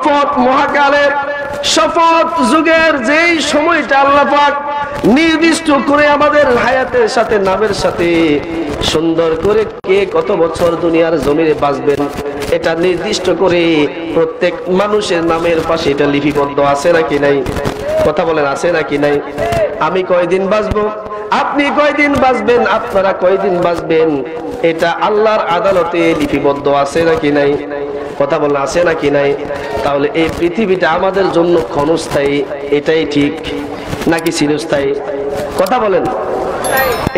শপথ মহাকালের শপথ যুগের যেই সময়টা আল্লাহ পাক নির্দিষ্ট করে আমাদের হায়াতের সাথে নামের সাথে সুন্দর করে কে কত বছর দুনিয়ার জমিনে বাঁচবেন এটা নির্দিষ্ট করে প্রত্যেক মানুষের নামের পাশে এটা লিপিবদ্ধ আছে নাকি নাই? কথা বলেন, আছে নাকি নাই? আমি কয়দিন বাঁচবো, আপনি কয়দিন বাঁচবেন, আপনারা কয়দিন বাঁচবেন, এটা আল্লাহর আদালতে লিপিবদ্ধ আছে নাকি নাই? কথা বলেন, আছে নাকি নাই? তাহলে এই পৃথিবীটা আমাদের জন্য ক্ষণস্থায়ী, এটাই ঠিক নাকি চিরস্থায়ী? কথা বলেন,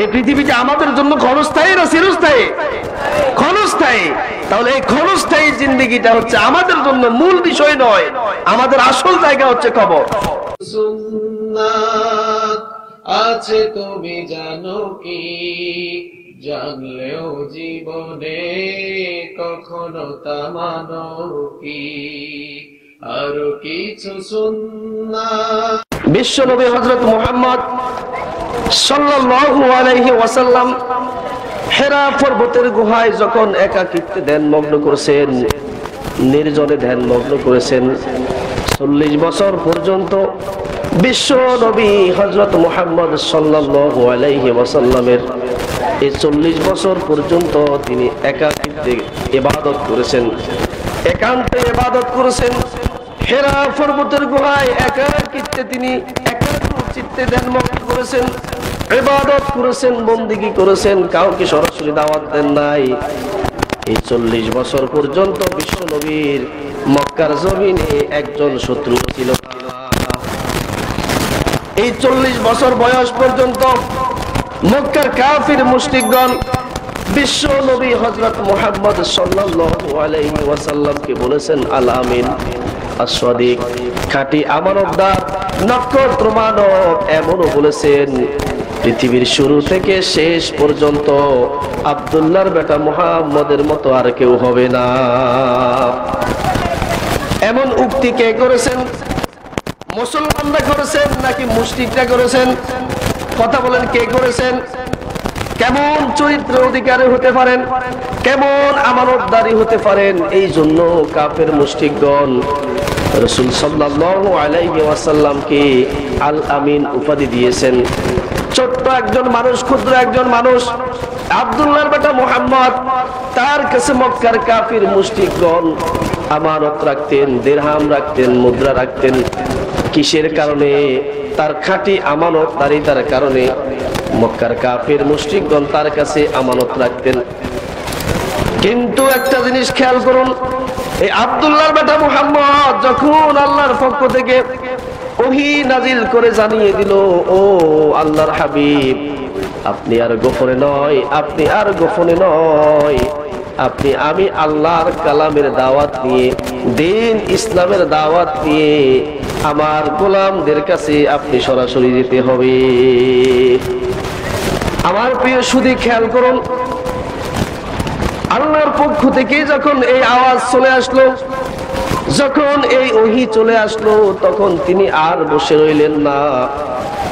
এই পৃথিবীটা আমাদের জন্য ক্ষণস্থায়ী না চিরস্থায়ী? ক্ষণস্থায়ী। তাহলে এই ক্ষণস্থায়ী জিন্দেগিটা হচ্ছে আমাদের জন্য মূল বিষয় নয়, আমাদের আসল জায়গা হচ্ছে কবর। সুন্নাত আছে তুমি জানো কি, জানলেও জীবনে কখনো তা মানো কি, আরো কিছু সুন্নাত। বিশ্ব নবী হযরত মুহাম্মদ সাল্লাল্লাহু আলাইহি ওয়াসাল্লাম হেরা পর্বতের গুহায় যখন একাকিত্বে ধ্যান মগ্ন করেছেন, নির্জনে ধ্যান মগ্ন করেছেন, 40 বছর পর্যন্ত বিশ্ব নবী হযরত মুহাম্মদ সাল্লাল্লাহু আলাইহি ওয়াসাল্লামের এই 40 বছর পর্যন্ত তিনি একাকিত্বে ইবাদত করেছেন, একান্তে ইবাদত করেছেন। হেরা পর্বতের গুহায় একাকিত্বে তিনি একাগ্র চিত্তে ধ্যান মগ্ন করেছেন, ইবাদত করেছেন, বন্দেগী করেছেন, কাউকে সরাসরি দাওয়াত দেন নাই। এই 40 বছর পর্যন্ত বিশ্ব নবীর মক্কার জমিনে একজন শত্রু ছিল না। এই 40 বছর বয়স পর্যন্ত মক্কার কাফির মুশরিকগণ বিশ্ব নবী হযরত মুহাম্মদ সাল্লাল্লাহু আলাইহি ওয়াসাল্লামকে বলেছেন আল আমিন, আস-সাদিক, খাঁটি আমানতদার, নক্ষত্র মানব। এমনও বলেছেন পৃথিবীর শুরু থেকে শেষ পর্যন্ত আব্দুল্লাহর বেটা মুহাম্মদের মতো আর কেউ হবে না। এমন উক্তি কে করেছেন? মুসলমানরা করেছেন নাকি মুশরিকরা করেছেন? কথা বলেন, কে করেছেন? কেমন চরিত্র অধিকারী হতে পারেন, কেমন আমানতদারি হতে পারেন, এই জন্য কাফের মুশরিকগণ রাসূল সাল্লাল্লাহু আলাইহি ওয়াসাল্লামকে আল আমিন উপাধি দিয়েছেন। ছোট্ট একজন মানুষ, ক্ষুদ্র একজন মানুষ, আব্দুল্লাহর বেটা মুহাম্মদ, তার কাছে মক্কার কাফির মুশরিকগণ আমানত রাখতেন, দিরহাম রাখতেন, মুদ্রা রাখতেন। কিসের কারণে? তার খাঁটি আমানতদারিতার কারণে মক্কার কাফির মুশরিকগণ তার কাছে আমানত রাখতেন। কিন্তু একটা জিনিস খেয়াল করুন, এই আব্দুল্লাহর বেটা মুহাম্মদ যখন আল্লাহর পক্ষ থেকে ওহী নাজিল করে জানিয়ে দিল, ও আল্লাহর হাবিব, আপনি আর গোপনে নয়, আপনি আর গোপনে নয়, আপনি আমি আল্লাহর কালামের দাওয়াত নিয়ে, দিন ইসলামের দাওয়াত নিয়ে আমার গোলামদের কাছে আপনি সরাসরি যেতে হবে। আমার প্রিয় সুধী, খেয়াল করুন, আল্লাহর পক্ষ থেকে যখন এই আওয়াজ চলে আসলো, যখন এই ওহী চলে আসলো, তখন তিনি আর বসে রইলেন না।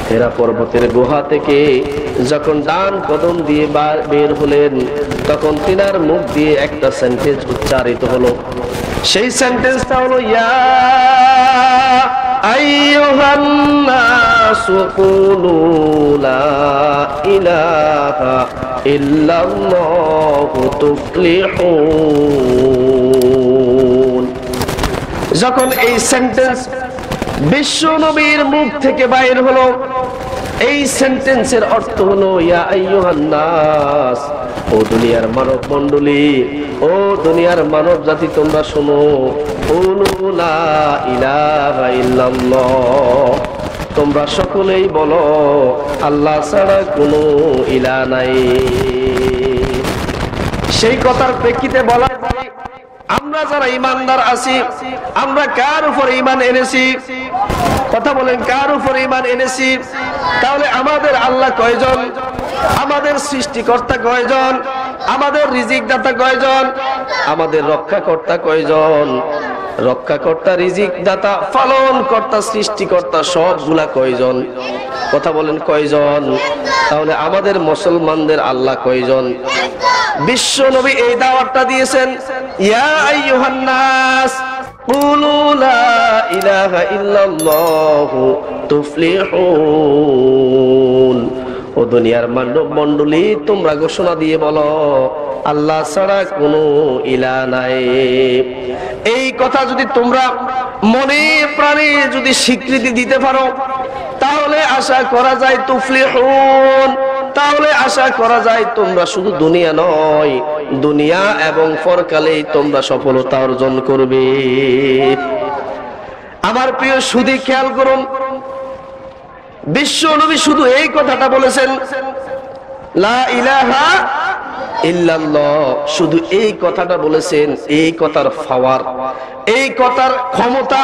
হেরা পর্বতের গুহা থেকে যখন ডান কদম দিয়ে বের হলেন, তখন তিনার মুখ দিয়ে একটা সেন্টেন্স উচ্চারিত হলো। সেই সেন্টেন্সটা হলো, ইয়া আইয়ুহান নাসু কুলু লা ইলাহা ইল্লাল্লাহু তুফলিহুন। যখন এই সেন্টেন্স বিশ্ব নবীর মুখ থেকে বাইর হলো, এই সেন্টেন্সের অর্থ হলো, ইয়া আইয়ুহান নাস, ও দুনিয়ার মানব মণ্ডলী, ও দুনিয়ার মানব জাতি, তোমরা শোনো, কুলু লা ইলাহা ইল্লাল্লাহ, তোমরা সকলেই বলো আল্লাহ ছাড়া কোনো ইলাহ নাই। সেই কথার প্রেক্ষিতে বলা যায়, আমরা যারা ঈমানদার আছি, আমরা কার উপর ঈমান এনেছি? কথা বলেন, কার উপর ঈমান এনেছি? তাহলে আমাদের আল্লাহ কয়জন? আমাদের সৃষ্টিকর্তা কয়জন? আমাদের রিজিক দাতা কয়জন? আমাদের রক্ষাকর্তা কয়জন? রক্ষাকর্তা, রিজিক দাতা, পালন কর্তা, সৃষ্টিকর্তা সবগুলা কয়জন? কথা বলেন, কয়জন? তাহলে আমাদের মুসলমানদের আল্লাহ কয়জন? বিশ্ব নবী এই দাওয়াতটা দিয়েছেন, ইয়া আইয়ুহান নাস কুলু লা ইলাহা ইল্লাল্লাহু তুফলিহুন। ও দুনিয়ার মানব মণ্ডলী, তোমরা ঘোষণা দিয়ে বলো আল্লাহ ছাড়া কোনো ইলাহ নাই। এই কথা যদি তোমরা মনে প্রাণে যদি স্বীকৃতি দিতে পারো, তাহলে আশা করা যায় তুফলিহুন, তাহলে আশা করা যায় তোমরা শুধু দুনিয়া নয়, দুনিয়া এবং পরকালে তোমরা সফলতা অর্জন করবে। আমার প্রিয় সুধী, খেয়াল করুন, বিশ্ব নবী শুধু এই কথাটা বলেছেন, লা ইলাহা ইল্লাল্লাহ, শুধু এই কথাটা বলেছেন। এই কথার পাওয়ার, এই কথার ক্ষমতা,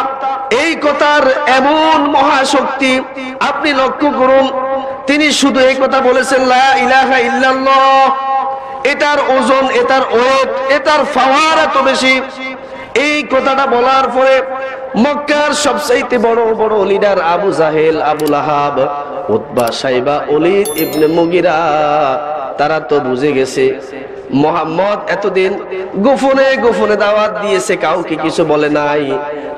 এই কথার এমন মহাশক্তি আপনি লক্ষ্য করুন। তিনি শুধু এই কথা বলেছেন, লা ইলাহা ইল্লাল্লাহ। এটার ওজন, এটার ওয়েট, এটার পাওয়ার এত বেশি। এই কথাটা বলার পরে মক্কার সবচাইতে বড় বড় লিডার আবু জাহেল, আবু লাহাব, উতবা, সাইবা, ওলীদ ইবনে মুগিরা, তারা তো বুঝে গেছে মুহাম্মদ এতদিন গোপনে গোপনে দাওয়াত দিয়েছে, কাউকে কিছু বলে নাই।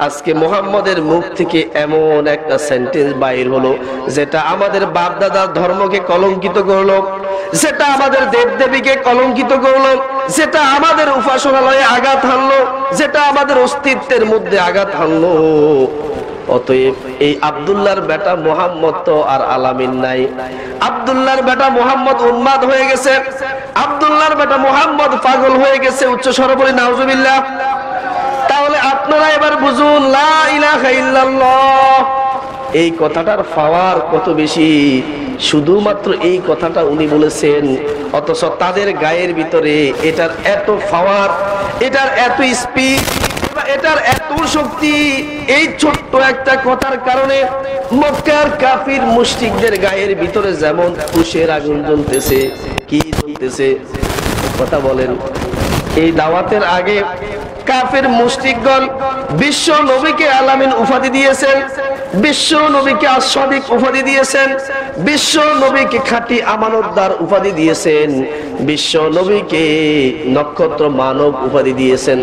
আজকে মুহাম্মদের মুখ থেকে এমন একটা সেন্টেন্স বাইর হলো যেটা আমাদের বাপ দাদার ধর্মকে কলঙ্কিত করলো, যেটা আমাদের দেবদেবীকে কলঙ্কিত করলো, যেটা আমাদের উপাসনালয়ে আঘাত হানলো, যেটা আমাদের অস্তিত্বের মধ্যে আঘাত হানলো। অতএব এই আব্দুল্লাহর বেটা মুহাম্মদ তো আর আলামিন নাই। আব্দুল্লাহর বেটা মুহাম্মদ উন্মাদ হয়ে গেছে, আব্দুল্লাহর বেটা মুহাম্মদ পাগল হয়ে গেছে। উচ্চ স্বরে বলি নাউজুবিল্লাহ। তাহলে আপনারা এবার বুঝুন, লা ইলাহা ইল্লাল্লাহ এই কথাটার পাওয়ার কত বেশি। শুধুমাত্র এই কথাটা উনি বলেছেন, অথচ তাদের গায়ের ভিতরে এটার এত পাওয়ার, এটার এত স্পিড, এটার এত শক্তি। এই ছোট্ট একটা কথার কারণে মক্কার কাফির মুশরিকদের গায়ের ভিতরে যেমন তুষের আগুন জ্বলতেছে। কি জ্বলতেছে কথা বলেন? এই দাওয়াতের আগে কাফির মুশরিকগণ বিশ্ব নবীকে আলামিন উপাধি দিয়েছেন, বিশ্ব নবীকে আস-সাদিক উপাধি দিয়েছেন, বিশ্ব নবীকে খাঁটি আমানতদার উপাধি দিয়েছেন, বিশ্ব নবীকে নক্ষত্র মানব উপাধি দিয়েছেন।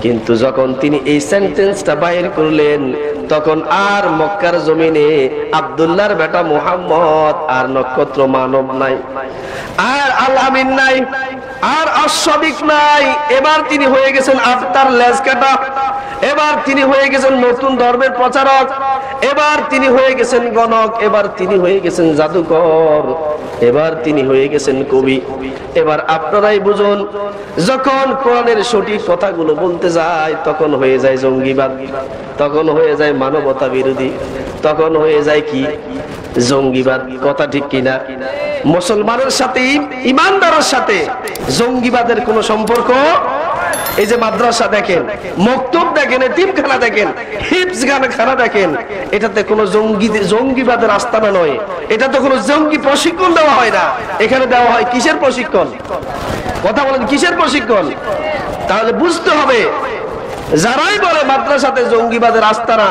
কিন্তু যখন তিনি এই সেন্টেন্সটা বাইর করলেন, তখন আর মক্কার জমিনে আব্দুল্লাহর বেটা মুহাম্মদ আর নক্ষত্র মানব নাই, আর আল আমিন নাই, আর আস-সাদিক নাই। এবার তিনি হয়ে গেছেন আফতার লেজ কাটা, এবার তিনি হয়ে গেছেন নতুন ধর্মের প্রচারক, এবার তিনি হয়ে গেছেন গণক, এবার তিনি হয়ে গেছেন জাদুকর, এবার তিনি হয়ে গেছেন কবি। এবার আপনারাই বুঝুন, যখন কোরআনের সঠিক কথাগুলো বলতে যায় তখন হয়ে যায় জঙ্গিবাদ, তখন হয়ে যায় মানবতা বিরোধী, তখন হয়ে যায় কি জঙ্গিবাদ। কথা ঠিক কিনা? মুসলমানের সাথে, ইমানদারের সাথে জঙ্গিবাদের কোনো সম্পর্ক। এই যে মাদ্রাসা দেখেন, মক্তব দেখেন, এতিমখানা দেখেন, হিফজখানা দেখেন, এটাতে কোনো জঙ্গিবাদের আস্তানা নয়। এটা তো কোনো জঙ্গি প্রশিক্ষণ দেওয়া হয় না। এখানে দেওয়া হয় কিসের প্রশিক্ষণ? কথা বলেন, কিসের প্রশিক্ষণ? তাহলে বুঝতে হবে, যারাই বলে মাদ্রাসাতে জঙ্গিবাদের আস্তানা,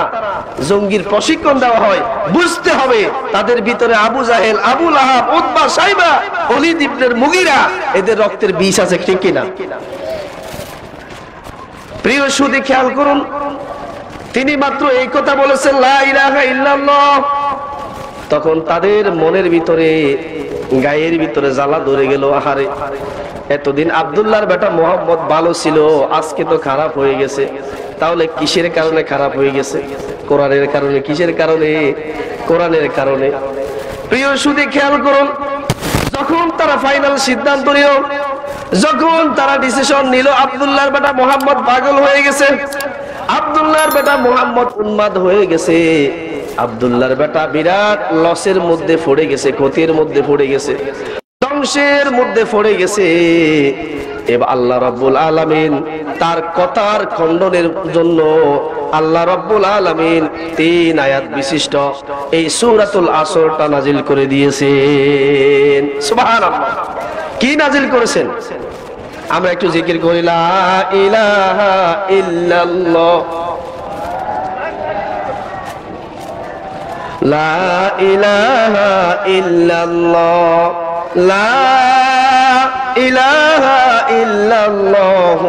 জঙ্গির প্রশিক্ষণ দেওয়া হয়, বুঝতে হবে তাদের ভিতরে আবু জাহেল, আবু লাহাব, উতবা, সাইবা, ওলীদ ইবনে মুগিরা, এদের রক্তের বিষ আছে, ঠিক কিনা? প্রিয় সুধী, খেয়াল করুন, তিনি মাত্র এই কথা বলেছেন, লা ইলাহা ইল্লাল্লাহ। তখন তাদের মনের ভিতরে, গায়ের ভিতরে জ্বালা ধরে গেল। আহারে, এতদিন আব্দুল্লাহর বেটা মুহাম্মদ ভালো ছিল, আজকে তো খারাপ হয়ে গেছে। তাহলে কিসের কারণে খারাপ হয়ে গেছে? কোরআনের কারণে। কিসের কারণে? কোরআনের কারণে। প্রিয় সুধী, খেয়াল করুন, যখন তারা ফাইনাল সিদ্ধান্ত নিল, যখন তারা ডিসিশন নিল আব্দুল্লাহর বেটা মুহাম্মদ পাগল হয়ে গেছে, আব্দুল্লাহর বেটা মুহাম্মদ উন্মাদ হয়ে গেছে, আব্দুল্লাহর বেটা বিরাট লসের মধ্যে পড়ে গেছে, ক্ষতির মধ্যে পড়ে গেছে, ধ্বংসের মধ্যে পড়ে গেছে। এবার আল্লাহ রাব্বুল আলামিন তার কথার খণ্ডনের জন্য আল্লাহ রাব্বুল আলামিন 3 আয়াত বিশিষ্ট এই সূরাতুল আসরটা নাজিল করে দিয়েছেন। সুবহানাল্লাহ। কি নাজিল করেছেন? আমরা একটু জিকির করি, লা ইলাহা ইল্লাল্লাহ, লা ইলাহা ইল্লাল্লাহ, লা ইলাহা ইল্লাল্লাহ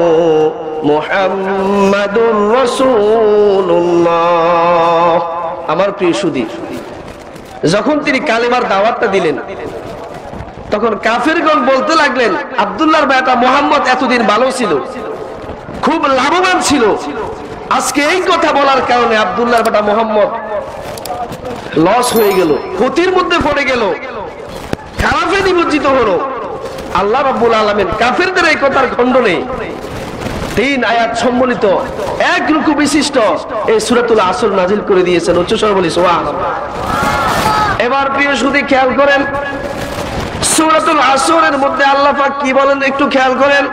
মুহাম্মাদুর রাসূলুল্লাহ। আমার প্রিয় সুধী, যখন তিনি কালেমার দাওয়াতটা দিলেন তখন কাফেরগণ বলতে লাগলেন আব্দুল্লাহর বেটা মুহাম্মদ এতদিন ভালো ছিল, খুব লাভবান ছিল, আজকে এই কথা বলার কারণে আব্দুল্লাহর বেটা মুহাম্মদ লস হয়ে গেল, ক্ষতির মধ্যে পড়ে গেল, খারাপে নিমজ্জিত হলো। আল্লাহ রাব্বুল আলামিন কাফেরদের এই কথার খণ্ডনে 3 আয়াত সম্বলিত এক রুকু বিশিষ্ট এই সূরাতুল আসর নাজিল করে দিয়েছেন। উচ্চ স্বরে বলি সুবহানাল্লাহ। এবার প্রিয় সুধী খেয়াল করেন, সূরাতুল আসরের মধ্যে আল্লাহ পাক কি বলেন একটু খেয়াল করেন।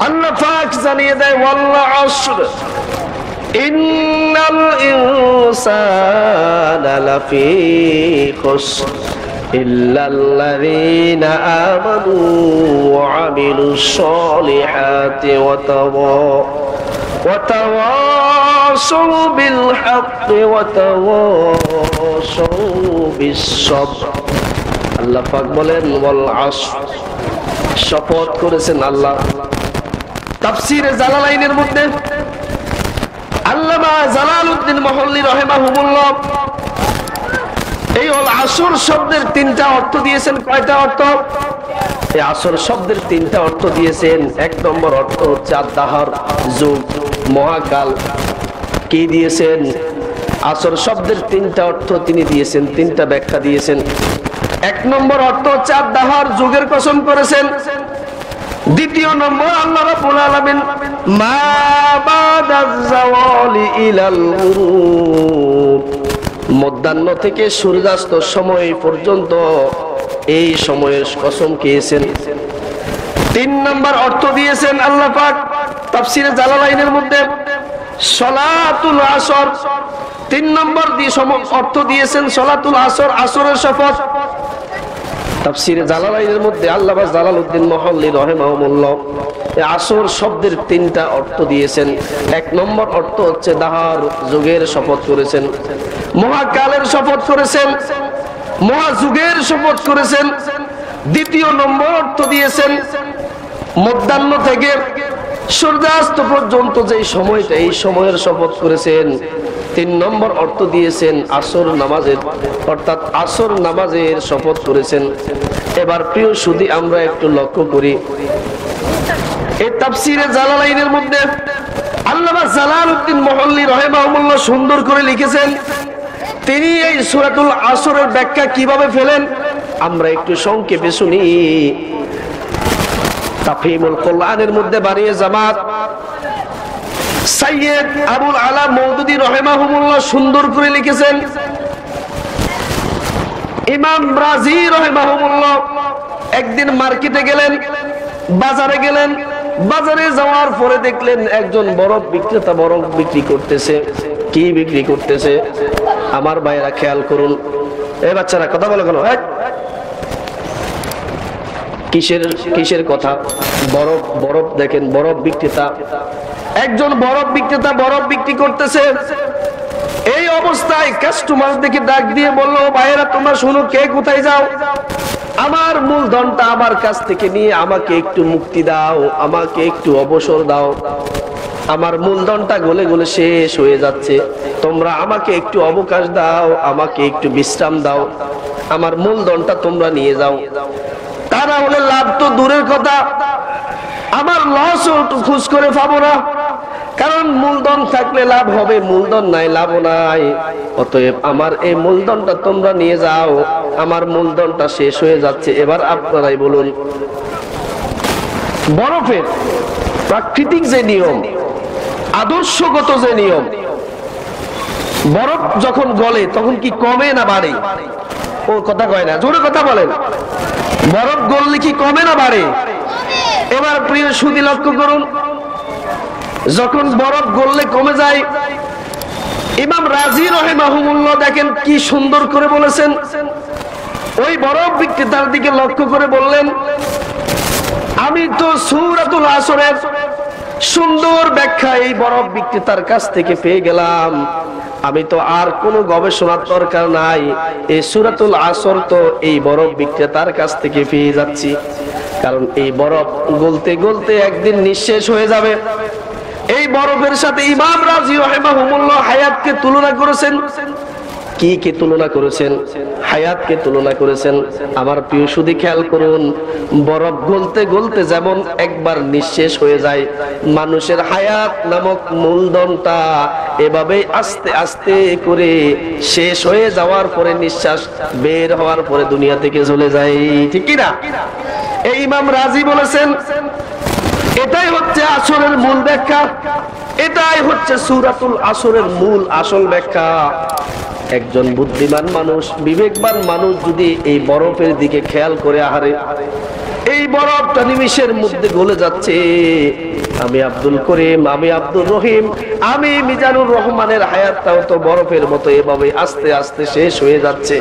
আল্লাহ পাক জানিয়ে দেয় ওয়াল আসর ইন্নাল ইনসানা লাফি খুসর ইল্লাল্লাযীনা আমানু ওয়া আমিলুস সালিহাতি ওয়া তাওয়াসাউ বিল হাক্কি ওয়া তাওয়াসাউ বিস সাবর। আল্লাহ পাক বলেন ওয়াল আসর, শপথ করেছেন আল্লাহ। তাফসীরে জালালাইনের মধ্যে আল্লামা জালালউদ্দিন মহল্লী রাহিমাহুল্লাহ এই ওয়াল আসর শব্দের 3টা অর্থ দিয়েছেন। কয়টা অর্থ? এই আসর শব্দের 3টা অর্থ দিয়েছেন। 1 নম্বর অর্থ হচ্ছে আদ-দাহর, যুগ, মহাকাল। কি দিয়েছেন? আসর শব্দের 3টা অর্থ তিনি দিয়েছেন, 3টা ব্যাখ্যা দিয়েছেন। 1 নম্বর অর্থ হচ্ছে আদ-দাহর, যুগের কসম করেছেন। 2 নম্বর আল্লাহ রাব্বুল আলামিন মা বাদাজ যাওয়ালি ইলাল গুরুব, মধ্যাহ্ন থেকে সূর্যাস্ত সময় পর্যন্ত এই সময়ের কসম খেয়েছেন। 3 নম্বর অর্থ দিয়েছেন আল্লাহ পাক তাফসীরে জালালাইনের মধ্যে সালাতুল আসর। 3 নম্বর অর্থ দিয়েছেন সালাতুল আসর, আসরের শপথ। তাফসীরে জালালাইনের মধ্যে আল্লামা জালালউদ্দিন মহল্লী রাহিমাহুল্লাহ এই আসর শব্দের 3টা অর্থ দিয়েছেন। 1 নম্বর অর্থ হচ্ছে দাহার, যুগের শপথ করেছেন, মহাকালের শপথ করেছেন, মহাযুগের শপথ করেছেন। 2 নম্বর অর্থ দিয়েছেন মধ্যাহ্ন থেকে সূর্যাস্ত পর্যন্ত যে সময়টা, এই সময়ের শপথ করেছেন। 3 নম্বর অর্থ দিয়েছেন আসর নামাজের, অর্থাৎ আসর নামাজের শপথ করেছেন। এবার প্রিয় সুধী আমরা একটু লক্ষ্য করি, এই তাফসীরে জালালাইনের মধ্যে আল্লামা জালালউদ্দিন মহল্লী রাহিমাহুল্লাহ সুন্দর করে লিখেছেন। তিনি এই সূরাতুল আসরের ব্যাখ্যা কিভাবে ফেলেন আমরা একটু সংক্ষেপে শুনি। তাফহিমুল কোরআনের মধ্যে বানিয়ে জামাত সাইয়্যিদ আবুল আলা মওদুদী রাহিমাহুল্লাহ সুন্দর করে লিখেছেন। ইমাম রাজি রাহিমাহুল্লাহ একদিন মার্কেটে গেলেন, বাজারে গেলেন, বাজারে যাওয়ার পরে দেখলেন একজন বরফ বিক্রেতা বরফ বিক্রি করতেছে। কি বিক্রি করতেছে? আমার ভাইরা খেয়াল করুন, এই বাচ্চারা কথা বলে কেন? কিসের কথা? বরফ, বরফ দেখেন, বরফ বিক্রেতা, একজন বরফ বিক্রেতা বরফ বিক্রি করতেছে। এই অবস্থায় কাস্টমার দেখে ডাক দিয়ে বলল, ভাইরা তোমরা শুনো, কে কোথায় যাও? আমার মূলধনটা আমার কাছ থেকে নিয়ে আমাকে একটু মুক্তি দাও, আমাকে একটু অবসর দাও, আমার মূলধনটা গলে গলে শেষ হয়ে যাচ্ছে, তোমরা আমাকে একটু অবকাশ দাও, আমাকে একটু বিশ্রাম দাও, আমার মূলধনটা তোমরা নিয়ে যাও। তারা হলে লাভ তো দূরের কথা, আমার লস খুঁজ করে পাবো না, কারণ মূলধন থাকলে লাভ হবে, মূলধন নাই লাভ নাই। অতএব আমার এই মূলধনটা তোমরা নিয়ে যাও, আমার মূলধনটা শেষ হয়ে যাচ্ছে। এবার আপনারাই বলুন, বরফের প্রাকৃতিক যে নিয়ম, আদর্শগত যে নিয়ম, বরফ যখন গলে তখন কি কমে না বাড়ে? ও কথা কয় না, জোরে কথা বলেন। বরফ গললে কি কমে না বাড়ে? এবার প্রিয় সুধী লক্ষ্য করুন, যখন বরফ গললে কমে যায়, ইমাম রাজি রাহিমাহুল্লাহ দেখেন কি সুন্দর করে বলেছেন। ওই বরফ বিক্রেতার দিকে লক্ষ্য করে বললেন, আমি তো সূরাতুল আসরের সুন্দর ব্যাখ্যা এই বরফ বিক্রেতার কাছ থেকে পেয়ে গেলাম, আমি তো আর কোনো গবেষণার দরকার নাই, এই সূরাতুল আসর তো এই বরফ বিক্রেতার কাছ থেকে পেয়ে যাচ্ছি। কারণ এই বরফ গলতে গলতে একদিন নিঃশেষ হয়ে যাবে, এই বরফের সাথে ইমাম রাজি রাহিমাহুল্লাহ হায়াতকে তুলনা করেছেন। কি তুলনা করেছেন? হায়াতকে তুলনা করেছেন। আমার প্রিয় সুধী খেয়াল করুন, বরফ গলতে গলতে যেমন একবার নিঃশেষ হয়ে যায়, মানুষের হায়াত নামক মূলধনটা এভাবে আস্তে আস্তে করে শেষ হয়ে যাওয়ার পরে, নিঃশ্বাস বের হওয়ার পরে দুনিয়া থেকে চলে যায়। ঠিক কি না? এই ইমাম রাজি বলেছেন এটাই হচ্ছে আসরের মূল ব্যাখ্যা, এটাই হচ্ছে সূরাতুল আসরের মূল আসল ব্যাখ্যা। একজন বুদ্ধিমান মানুষ, বিবেকবান মানুষ যদি এই বরফের দিকে খেয়াল করে, আহারে এই বরফটা নিমিষের মধ্যে গলে যাচ্ছে, আমি আব্দুল করিম, আমি আব্দুর রহিম, আমি মিজানুর রহমানের হায়াতটাও তো বরফের মতো এভাবে আস্তে আস্তে শেষ হয়ে যাচ্ছে,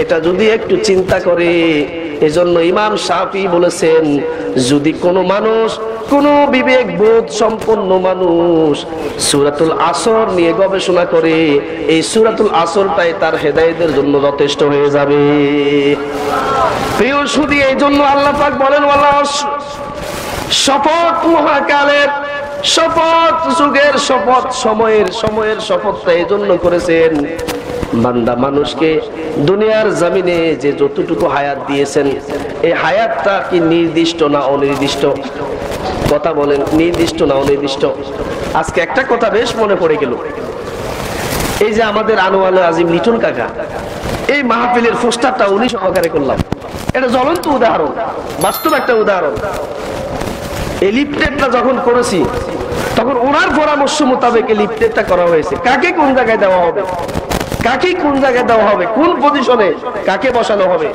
এটা যদি একটু চিন্তা করে। এজন্য ইমাম শাফি বলেছেন, যদি কোনো মানুষ, কোন বিবেক বোধ সম্পন্ন মানুষ সূরাতুল আসর নিয়ে গবেষণা করে, এই সূরাতুল আসরটাই তার হেদায়েতের জন্য যথেষ্ট হয়ে যাবে। প্রিয় সুধী, এই জন্য আল্লাহ পাক বলেন, ওয়াল্লাহ শপথ মহাকালের, শপথ যুগের, শপথ সময়ের শপথটা এই জন্য করেছেন, বান্দা মানুষকে দুনিয়ার জমিনে যে যতটুকু হায়াত দিয়েছেন, এই হায়াতটা কি নির্দিষ্ট না অনির্দিষ্ট? কথা বলেন, নির্দিষ্ট না অনির্দিষ্ট? আজকে একটা কথা বেশ মনে পড়ে গেল, এই যে আমাদের আনোয়ার আজিম লিটন কাকা, এই মাহফিলের পোস্টারটা উনি সহকারে করলাম, এটা জ্বলন্ত উদাহরণ, বাস্তব একটা উদাহরণ। এই লিফলেটটা যখন করেছি তখন ওনার পরামর্শ মোতাবেক এই লিফলেটটা করা হয়েছে, কাকে কোন জায়গায় দেওয়া হবে, কাকে কোন জায়গায় দেওয়া হবে, কোন পজিশনে কাকে বসানো হবে,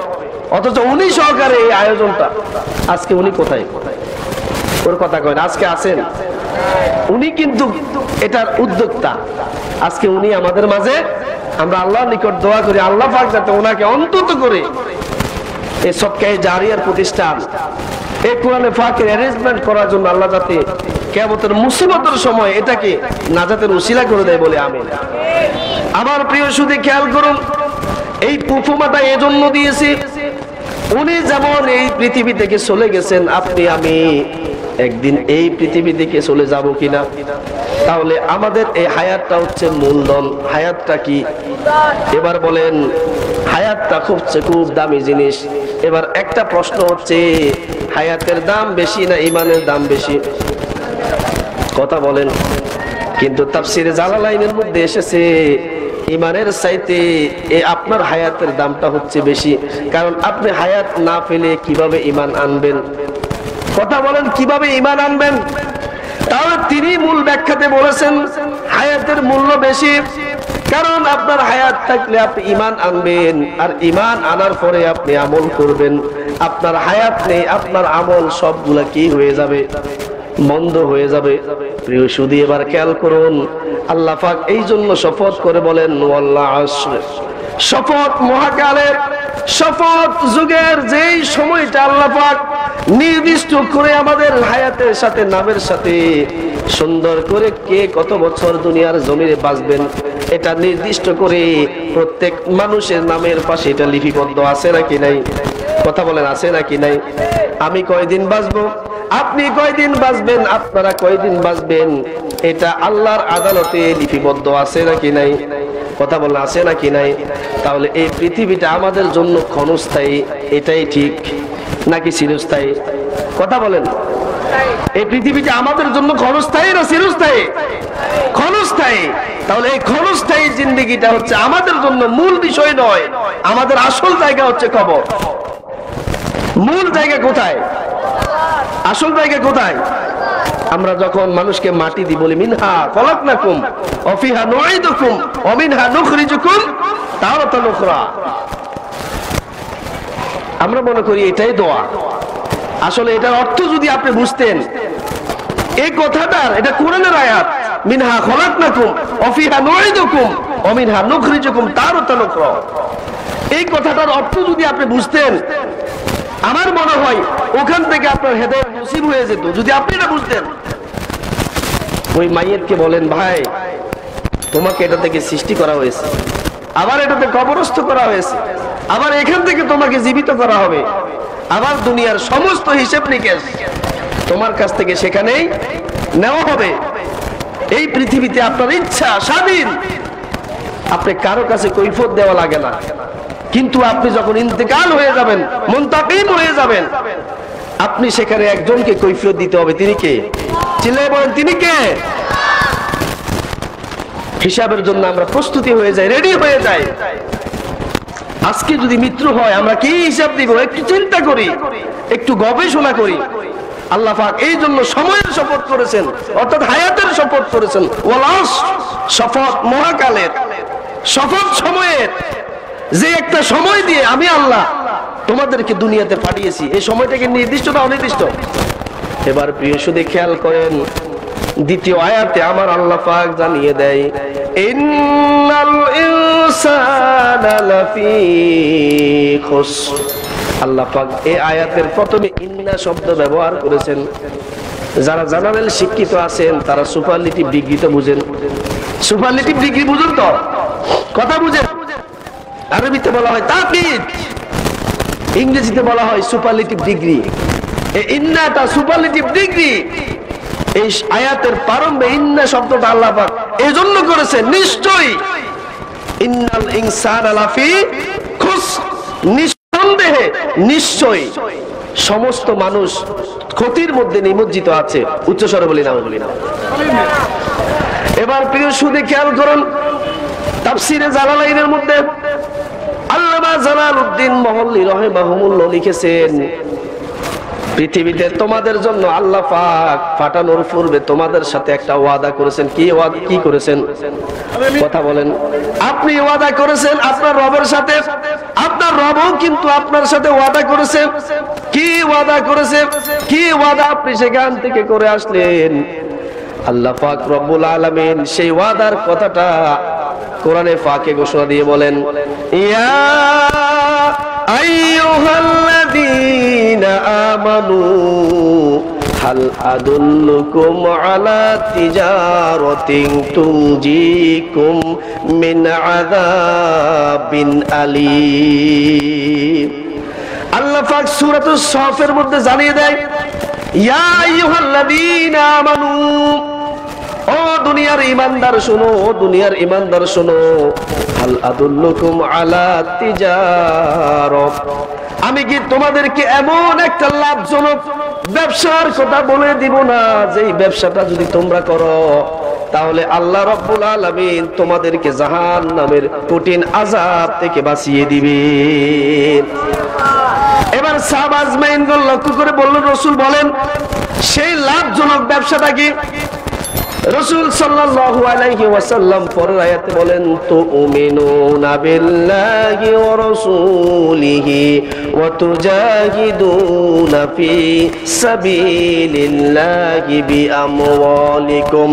অথচ উনি সহকারে এই আয়োজনটা। আজকে উনি কোথায়? ওর কথা কয় না, আজকে আছেন উনি, কিন্তু এটার উদ্যোক্তা। আজকে উনি আমাদের মাঝে, আমরা আল্লাহর নিকট দোয়া করি আল্লাহ পাক যাতে ওনাকে অন্তত করে এই সদকায়ে জারিয়ার প্রতিষ্ঠান, এই কোরআনে পাকের অ্যারেঞ্জমেন্ট করার জন্য আল্লাহ যাতে কিয়ামতের মুসিবতের সময় এটাকে নাজাতের উসিলা করে দেয় বলে আমিন। আমার প্রিয় সুধী খেয়াল করুন, এই উপমাটা এজন্য দিয়েছি, উনি যেমন এই পৃথিবী থেকে চলে গেছেন, আপনি আমি একদিন এই পৃথিবী থেকে চলে যাব কিনা, তাহলে আমাদের এই হায়াতটা হচ্ছে মূলধন। হায়াতটা কি? এবার বলেন, হায়াতটা খুব দামি জিনিস। এবার একটা প্রশ্ন হচ্ছে, হায়াতের দাম বেশি না ইমানের দাম বেশি? কথা বলেন। কিন্তু তাফসিরে জালালাইনের মধ্যে এসেছে, ইমানের চাইতে আপনার হায়াতের দামটা হচ্ছে বেশি, কারণ আপনি হায়াত না পেলে কিভাবে ইমান আনবেন? কথা বলেন, কিভাবে ইমান আনবেন? তাহলে তিনি মূল ব্যাখ্যাতে বলেছেন হায়াতের মূল্য বেশি, কারণ আপনার হায়াত থাকলে আপনি ইমান আনবেন, আর ইমান আনার পরে আপনি আমল করবেন। আপনার হায়াত নেই, আপনার আমল সবগুলা কি হয়ে যাবে? মন্দ হয়ে যাবে। প্রিয় সুধী, এবার খেয়াল করুন, আল্লাহ পাক এই জন্য শপথ করে বলেন, ওয়াল্লাহ আসর, শপথ মহাকালের, শপথ যুগের, যেই সময়টা আল্লাহ পাক নির্দিষ্ট করে আমাদের হায়াতের সাথে, নামের সাথে সুন্দর করে কে কত বছর দুনিয়ার জমিনে বাঁচবেন এটা নির্দিষ্ট করে প্রত্যেক মানুষের নামের পাশে এটা লিপিবদ্ধ আছে নাকি নাই? কথা বলেন, আছে নাকি নাই? আমি কয়দিন বাঁচবো, আপনি কয়দিন বাঁচবেন, আপনারা কয়দিন বাঁচবেন, এটা আল্লাহর আদালতে লিপিবদ্ধ আছে নাকি নাই? কথা বলেন, আছে নাকি নাই? তাহলে এই পৃথিবীটা আমাদের জন্য ক্ষণস্থায়ী, এটাই ঠিক নাকি চিরস্থায়ী? কথা বলেন, এই পৃথিবীটা আমাদের জন্য ক্ষণস্থায়ী না চিরস্থায়ী? ক্ষণস্থায়ী। তাহলে এই ক্ষণস্থায়ী জিন্দেগিটা হচ্ছে আমাদের জন্য মূল বিষয় নয়, আমাদের আসল জায়গা হচ্ছে কবর। মূল জায়গা কোথায়? আসল জায়গা কোথায়? আমরা যখন মানুষকে মাটি দিই, বলি মিনহা খলাকনাকুম ওয়া ফিহা নুঈদুকুম ওয়া মিনহা নুখরিজুকুম তারাতান উখরা। আমরা মনে করি এটাই দোয়া। আসলে এটার অর্থ যদি আপনি বুঝতেন, এই কথাটার, এটা কোরআনের আয়াত, মিনহা খলাকনাকুম ওয়া ফিহা নুঈদুকুম ওয়া মিনহা নুখরিজুকুম তারাতান উখরা। এই কথাটার অর্থ যদি আপনি বুঝতেন, আমার মনে হয় ওখান থেকে আপনার হেদায়েত নসিব হয়ে যেত যদি আপনি না বুঝতেন। ওই মাইয়েতকে বলেন, ভাই তোমাকে এটা থেকে সৃষ্টি করা হয়েছে, আবার এটাতে কবরস্থ করা হয়েছে, আবার এখান থেকে তোমাকে জীবিত করা হবে, আবার দুনিয়ার সমস্ত হিসেব নিকেশ তোমার কাছ থেকে সেখানেই নেওয়া হবে। এই পৃথিবীতে আপনার ইচ্ছা স্বাধীন, আপনি কারো কাছে কৈফিয়ত দেওয়া লাগে না। কিন্তু আপনি যখন ইন্তেকাল হয়ে যাবেন, মুনতাকিম হয়ে যাবেন, আপনি সেখানে একজনকে কৈফিয়ত দিতে হবে। তিনি কে? চিল্লায়ে বলেন, তিনি কে? হিসাবের জন্য আমরা প্রস্তুতি হয়ে যাই, রেডি হয়ে যাই। আজকে যদি মৃত্যু হয় আমরা কি হিসাব দিব? একটু চিন্তা করি, একটু গবেষণা করি। আল্লাহ পাক এই জন্য সময়ের শপথ করেছেন, অর্থাৎ হায়াতের শপথ করেছেন। ওয়ালাস, শপথ মহাকালের, শপথ সময়ের, যে একটা সময় দিয়ে আমি আল্লাহ তোমাদেরকে দুনিয়াতে পাঠিয়েছি। এই সময়টাকে নির্দিষ্ট না অনির্দিষ্ট? এবার প্রিয় সুধী খেয়াল করেন, দ্বিতীয় আয়াতে আমার আল্লাহ পাক জানিয়ে দেয়, ইন্নাল ইনসানা লাফি খুসর। আল্লাহ পাক এই আয়াতের প্রথমে ইন্না শব্দ ব্যবহার করেছেন। যারা জেনারেল শিক্ষিত আছেন তারা সুপারলেটিভ ডিগ্রি তো বুঝেন, সুপারলেটিভ ডিগ্রি বুঝুন তো, কথা বুঝেন। আরবিতে বলা হয় তাকিদ, ইংরেজিতে বলা হয় সুপারলেটিভ ডিগ্রি। এই ইন্নাটা সুপারলেটিভ ডিগ্রি। এই আয়াতের প্রারম্ভে ইন্না শব্দটা আল্লাহ পাক এজন্য করেছেন, নিশ্চয়ই ইন্নাল ইনসানা লাফি খুসর, নিঃসন্দেহে নিশ্চয়ই সমস্ত মানুষ ক্ষতির মধ্যে নিমজ্জিত আছে। উচ্চস্বরে বলি না, বলি না। এবার প্রিয় সুধী খেয়াল করুন, তাফসীরে জালালাইনের মধ্যে আল্লামা জালালউদ্দিন মহল্লী রাহিমাহুল্লাহ লিখেছেন, পৃথিবীতে তোমাদের জন্য আল্লাহ পাক পাঠানোর পূর্বে তোমাদের সাথে একটা ওয়াদা করেছেন। কি ওয়াদা, কি করেছেন? কথা বলেন। আপনি ওয়াদা করেছেন আপনার রবের সাথে, আপনার রবও কিন্তু আপনার সাথে ওয়াদা করেছে। কি ওয়াদা করেছে? কি ওয়াদা আপনি সেখান থেকে করে আসলেন? আল্লাহ পাক রব্বুল আলামিন সেই ওয়াদার কথাটা কোরআনে পাকে ঘোষণা দিয়ে বলেন, ইয়া আইয়ুহাল্লাযীনা আমানু হাল আদুল্লুকুম আলা তিজারাতিন তুনজিকুম মিন আযাবিন আলীম। আল্লাহ পাক সূরাতুস সাফের মধ্যে জানিয়ে দেয়, ইয়া আইয়ুহাল্লাযীনা আমানু, ও দুনিয়ার ঈমানদার শোনো, ও দুনিয়ার ঈমানদার শোনো, হাল আদুল্লুকুম আলা তিজারাত, আমি কি তোমাদেরকে এমন একটা লাভজনক ব্যবসার কথা বলে দিব না, যেই ব্যবসাটা যদি তোমরা করো তাহলে আল্লাহ রাব্বুল আলামিন তোমাদেরকে জাহান্নামের কঠিন আযাব থেকে বাঁচিয়ে দিবেন। এবার সাহাবা আজমাইনগণ লক্ষ্য করে বললেন, রাসূল বলেন সেই লাভজনক ব্যবসাটা কি? রাসূল সাল্লাল্লাহু আলাইহি ওয়াসাল্লাম পরের আয়াতে বলেন, তুমিনুনা বিল্লাহি ওয়া রাসূলিহি ওয়া তুজাহিদুনা ফি সাবিলিল্লাহি বিআমওয়ালিকুম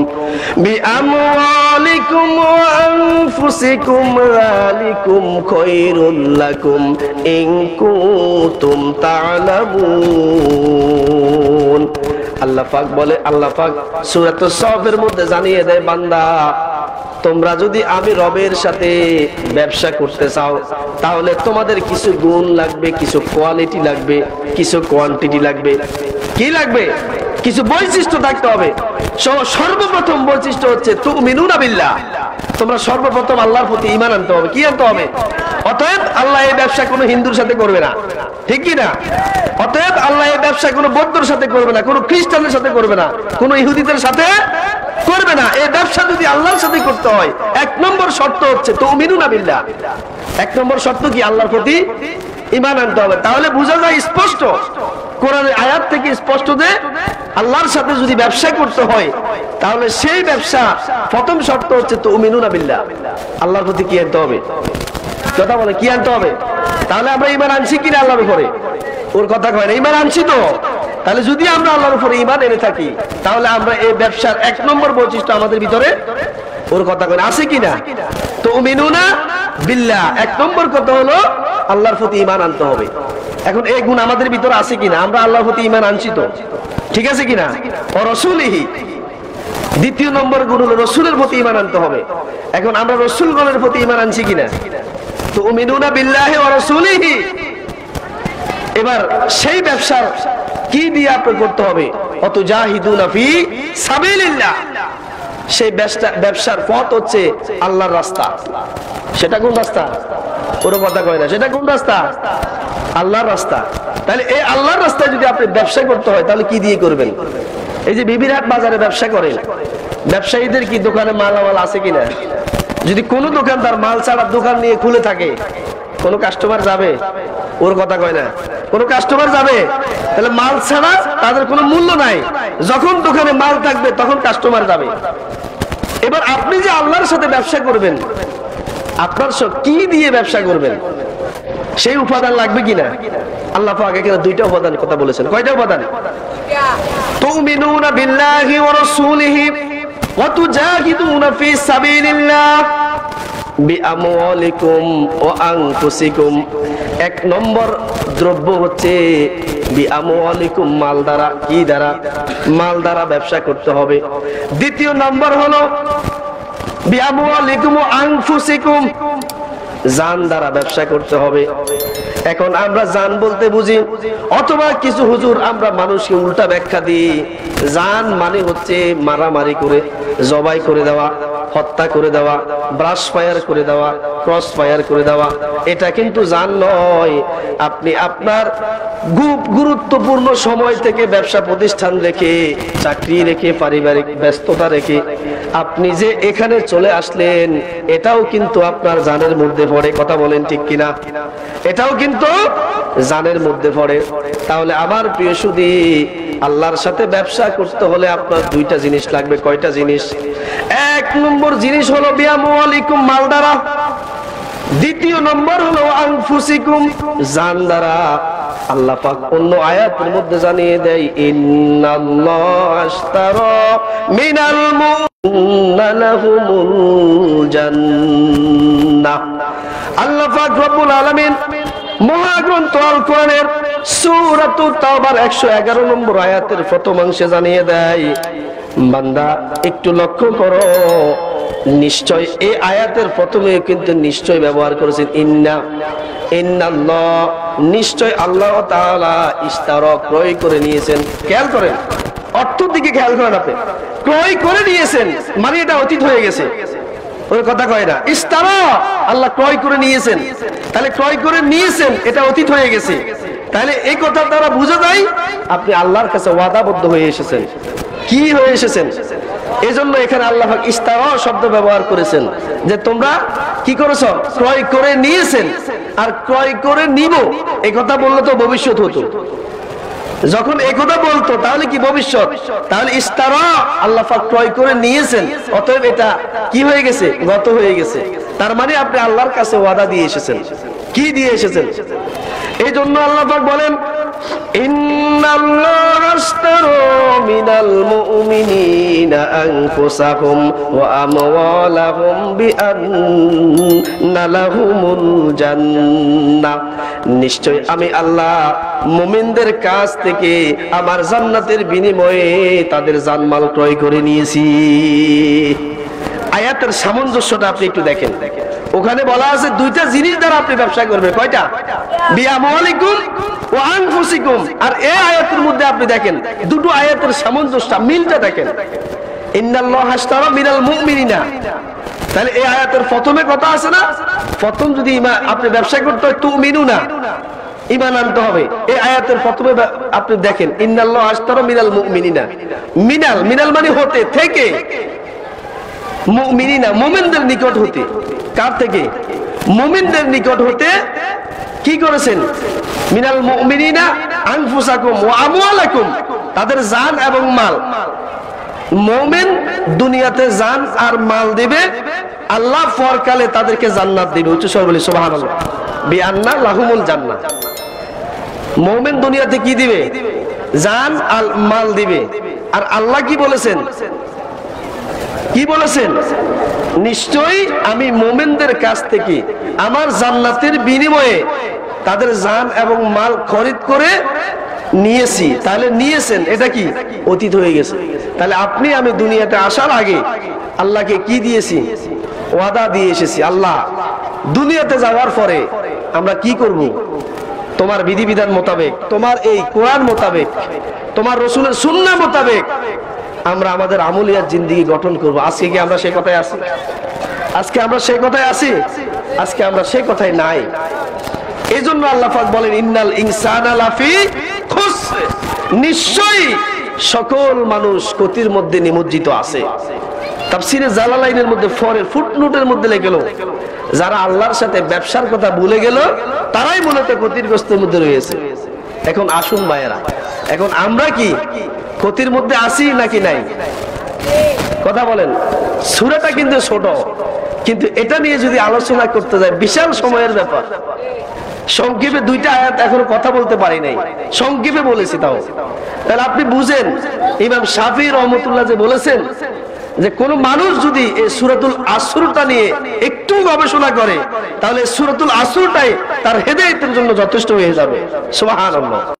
ওয়া আনফুসিকুম, যালিকুম খায়রুল লাকুম ইন কুনতুম তা'লামুন। আল্লাহ পাক বলে, আল্লাহ পাক সূরাতুস সাফের মধ্যে জানিয়ে দেয়, বান্দা তোমরা যদি আমি রবের সাথে ব্যবসা করতে চাও তাহলে তোমাদের কিছু গুণ লাগবে, কিছু কোয়ালিটি লাগবে, কিছু কোয়ান্টিটি লাগবে। কি লাগবে? কিছু বৈশিষ্ট্য থাকতে হবে। সর্বপ্রথম বৈশিষ্ট্য হচ্ছে তুমিনুনা বিল্লাহ, তোমরা সর্বপ্রথম আল্লাহর প্রতি ঈমান আনতে হবে। কি আনতে হবে? অতএব আল্লাহ এই ব্যবসা কোনো হিন্দুর সাথে করবে না, ঠিক কি না? অতএব আল্লাহ এই ব্যবসা কোনো বৌদ্ধর সাথে করবে না, কোনো খ্রিস্টানের সাথে করবে না, কোনো ইহুদিদের সাথে করবে না। এই ব্যবসা যদি আল্লাহর সাথে করতে হয়, এক নম্বর শর্ত হচ্ছে তুমিনুনা বিল্লাহ। এক নম্বর শর্ত কি? আল্লাহর প্রতি ঈমান আনতে হবে। তাহলে বোঝা যায় স্পষ্ট, কোরআনের আয়াত থেকে স্পষ্ট যে আল্লাহর সাথে যদি ব্যবসা করতে হয় তাহলে সেই ব্যবসা প্রথম শর্ত হচ্ছে তুমিনুনা বিল্লাহ, আল্লাহর প্রতি কি আনতে হবে? কথা বলে, কি আনতে হবে? তাহলে আমরা ঈমান আনছি কিনা আল্লাহর উপরে? ওর কথা কয় না, ঈমান আনছি তো। তাহলে যদি আমরা আল্লাহর উপরে ঈমান এনে থাকি তাহলে আমরা এই ব্যবসার এক নম্বর বৈশিষ্ট্য আমাদের ভিতরে, ওর কথা কয় না, আছে কিনা? তুমিনুনা বিল্লাহ, এক নম্বর কথা হলো আল্লাহর প্রতি ঈমান আনতে হবে। এখন এই গুণ আমাদের ভিতরে আছে কিনা? আমরা আল্লাহর প্রতি ঈমান আনছি তো, ঠিক আছে কিনা? ও রাসূলিহি, দ্বিতীয় নম্বর গুণ হলো রাসূলের প্রতি ঈমান আনতে হবে। এখন আমরা রাসূলগণের প্রতি ঈমান আনছি কিনা? তুমিনুনা বিল্লাহি ওয়া রাসূলিহি। এবার সেই ব্যবসা কি দিয়ে আপনি করতে হবে? অতুজাহিদুনা ফি সাবিলিল্লাহ, সেই ব্যবসার পথ হচ্ছে আল্লাহর রাস্তা। সেটা কোন রাস্তা? পুরো কথা কয় না। সেটা কোন রাস্তা? আল্লাহর রাস্তা। তাহলে এই আল্লাহর রাস্তায় যদি আপনি ব্যবসা করতে হয় তাহলে কি দিয়ে করবেন? এই যে বিবিরহাট বাজারে ব্যবসা করেন, ব্যবসায়ীদের কি দোকানে মালামাল আছে কিনা? যদি কোনো দোকানদার মাল ছাড়া দোকান নিয়ে খুলে থাকে, কোনো কাস্টমার যাবে? ওর কথা কয় না। কোনো কাস্টমার যাবে? তাহলে মাল ছাড়া তাদের কোনো মূল্য নাই। যখন দোকানে মাল থাকবে তখন কাস্টমার যাবে। এবার আপনি যে আল্লাহর সাথে ব্যবসা করবেন, আপনার কি দিয়ে ব্যবসা করবেন? সেই উপাদান লাগবে কিনা? আল্লাহ পাক এখানে দুইটা উপাদান কথা বলেছেন। কয়টা উপাদান? তুমিনুনা বিল্লাহি ওয়া রাসূলিহি ওয়া তুজাহিদুনা ফি সাবিলিল্লাহ বিআমওয়ালিকুম ওয়া আনফুসিকুম। এক নম্বর দ্রব্য হচ্ছে বিআমওয়ালিকুম, মাল দ্বারা। কি দ্বারা? মাল দ্বারা ব্যবসা করতে হবে। দ্বিতীয় নম্বর হলো বিআমওয়ালিকুম ওয়া আনফুসিকুম, জান দ্বারা ব্যবসা করতে হবে। এখন আমরা জান বলতে বুঝি, অথবা কিছু হুজুর আমরা মানুষকে উল্টা ব্যাখ্যা দিই। জান মানে হচ্ছে মারামারি করে জবাই করে দেওয়া, হত্যা করে দেওয়া, ব্রাশ ফায়ার করে দেওয়া, ক্রস ফায়ার করে দেওয়া। এটা কিন্তু জান নয়। আপনি আপনার গুরুত্বপূর্ণ সময় থেকে ব্যবসা প্রতিষ্ঠান রেখে, চাকরি রেখে, পারিবারিক ব্যস্ততা রেখে আপনি যে এখানে চলে আসলেন, এটাও কিন্তু আপনার জানের মধ্যে পড়ে। কথা বলেন ঠিক কিনা? এটাও কিন্তু জানের মধ্যে পড়ে। তাহলে আমার প্রিয় সুধী, আল্লাহর সাথে ব্যবসা করতে হলে আপনার দুইটা জিনিস লাগবে। কয়টা জিনিস? এক নম্বর জিনিস হলো বিআমওয়ালিকুম, মাল দ্বারা। দ্বিতীয় নম্বর হলো আনফুসিকুম, জান দ্বারা। আল্লাহ পাক অন্য আয়াতের মধ্যে জানিয়ে দেয়, ইন্নাল্লাহা আশতারা মিনাল মুমিনিনা লাহুমুল জান্নাহ। আল্লাহ পাক রব্বুল আলামিন মহাগ্রন্থ আল কোরআনের সূরাতুত তাওবার 111 নম্বর আয়াতের প্রথম অংশে জানিয়ে দেয়, বান্দা একটু লক্ষ্য করো, নিশ্চয় এই আয়াতের প্রথমে কিন্তু নিশ্চয় ব্যবহার করেছেন ইন্নাল্লাহ, নিশ্চয় আল্লাহ তাআলা ইশতারা, ক্রয় করে নিয়েছেন। খেয়াল করেন, অর্থ দিকে খেয়াল করেন। আপনি ক্রয় করে নিয়েছেন মানে এটা অতীত হয়ে গেছে। ওই কথা কয় না। ইশতারা, আল্লাহ ক্রয় করে নিয়েছেন। তাহলে ক্রয় করে নিয়েছেন, এটা অতীত হয়ে গেছে। তাহলে এই কথা দ্বারা বোঝা যায় আপনি আল্লাহর কাছে ওয়াদাবদ্ধ হয়ে এসেছেন। কি হয়ে এসেছেন? এজন্য এখানে আল্লাহ পাক ইশতারা শব্দ ব্যবহার করেছেন, যে তোমরা কি করেছো? ক্রয় করে নিয়েছেন। আর ক্রয় করে নিব এই কথা বললে তো ভবিষ্যৎ হতো। যখন এই কথা বলতো তাহলে কি ভবিষ্যৎ? তাহলে ইশতারা, আল্লাহ পাক ক্রয় করে নিয়েছেন, অতএব এটা কি হয়ে গেছে? গত হয়ে গেছে। তার মানে আপনি আল্লাহর কাছে ওয়াদা দিয়ে এসেছেন। কি দিয়ে এসেছেন? এই জন্য আল্লাহ পাক বলেন, ইন্নাল্লাহা আশতারা মিনাল মুমিনিনা আনফুসাহুম ওয়া আমওয়ালাহুম বিআন্না লাহুমুল জান্নাহ। নিশ্চয় আমি আল্লাহ মুমিনদের কাছ থেকে আমার জান্নাতের বিনিময়ে তাদের জানমাল ক্রয় করে নিয়েছি। আয়াতের সামঞ্জস্যটা আপনি একটু দেখেন। ওখানে বলা আছে দুইটা জিনিস দ্বারা আপনি ব্যবসা করবেন। কয়টা? বিআমওয়ালিকুম ওয়া আনফুসিকুম। আর এই আয়াতের মধ্যে আপনি দেখেন দুটো আয়াতের সামঞ্জস্য, মিলটা দেখেন। ইন্নাল্লাহা আশতারা মিনাল মুমিনিনা। তাহলে এই আয়াতের প্রথমে কথা আছে না? প্রথম যদি আপনি ব্যবসা করতে হয় তুমিনুনা, ঈমান আনতে হবে। এই আয়াতের প্রথমে আপনি দেখেন ইন্নাল্লাহা আশতারা মিনাল মুমিনিনা। মিনাল মানে হতে, থেকে। মুমিনিনা, মুমিনদের নিকট হতে। কার থেকে? মুমিনদের নিকট হতে কি করেছেন? মিনাল মুমিনিনা আনফুসাকুম ওয়া আমওয়ালাকুম, তাদের জান এবং মাল। মুমিন দুনিয়াতে জান আর মাল দিবে, আল্লাহ পরকালে তাদেরকে জান্নাত দিবে। উচ্চ স্বরে বলি সুবহানাল্লাহ। বিআন্না লাহুমুল জান্নাহ। মুমিন দুনিয়াতে কি দিবে? জান আর মাল দিবে। আর আল্লাহ কি বলেছেন? কি বলেছেন? নিশ্চয়ই আমি মুমিনদের কাছ থেকে আমার জান্নাতের বিনিময়ে তাদের জান এবং মাল খরিদ করে নিয়েছি। তাহলে নিয়েছেন, এটা কি? অতীত হয়ে গেছে। তাহলে আপনি আমি দুনিয়াতে আসার আগে আল্লাহকে কি দিয়েছি? ওয়াদা দিয়ে এসেছি, আল্লাহ দুনিয়াতে যাওয়ার পরে আমরা কি করব? তোমার বিধিবিধান মোতাবেক, তোমার এই কোরআন মোতাবেক, তোমার রাসূলের সুন্নাহ মোতাবেক আমরা আমাদের আমলিয়ার জিন্দেগি গঠন করব। আজকে কি আমরা সেই কথায় আছি? আজকে আমরা সেই কথায় আছি? আজকে আমরা সেই কথায় নাই। এই জন্য আল্লাহ পাক বলেন ইন্নাল ইনসানা লাফি খুসর, নিশ্চয়ই সকল মানুষ ক্ষতির মধ্যে নিমজ্জিত আছে। তাফসীরে জালালাইনের মধ্যে ফুটনোটের মধ্যে লেখা গেল যারা আল্লাহর সাথে ব্যবসার কথা ভুলে গেল তারাই মূলত ক্ষতিগ্রস্তের মধ্যে রয়েছে। এখন আসুন ভাইয়েরা, এখন আমরা কি ক্ষতির মধ্যে আছি নাকি নাই? কথা বলেন। সূরাটা কিন্তু ছোট, কিন্তু এটা নিয়ে যদি আলোচনা করতে যায় বিশাল সময়ের ব্যাপার। সংক্ষেপে দুইটা আয়াত এখনো কথা বলতে পারি নাই, সংক্ষেপে বলেছি তাও। তাহলে আপনি বুঝেন ইমাম শাফি রহমতুল্লাহ যে বলেছেন যে কোন মানুষ যদি এই সূরাতুল আসরটা নিয়ে একটু গবেষণা করে তাহলে সূরাতুল আসরটাই তার হেদায়েতের জন্য যথেষ্ট হয়ে যাবে। সুবহানাল্লাহ।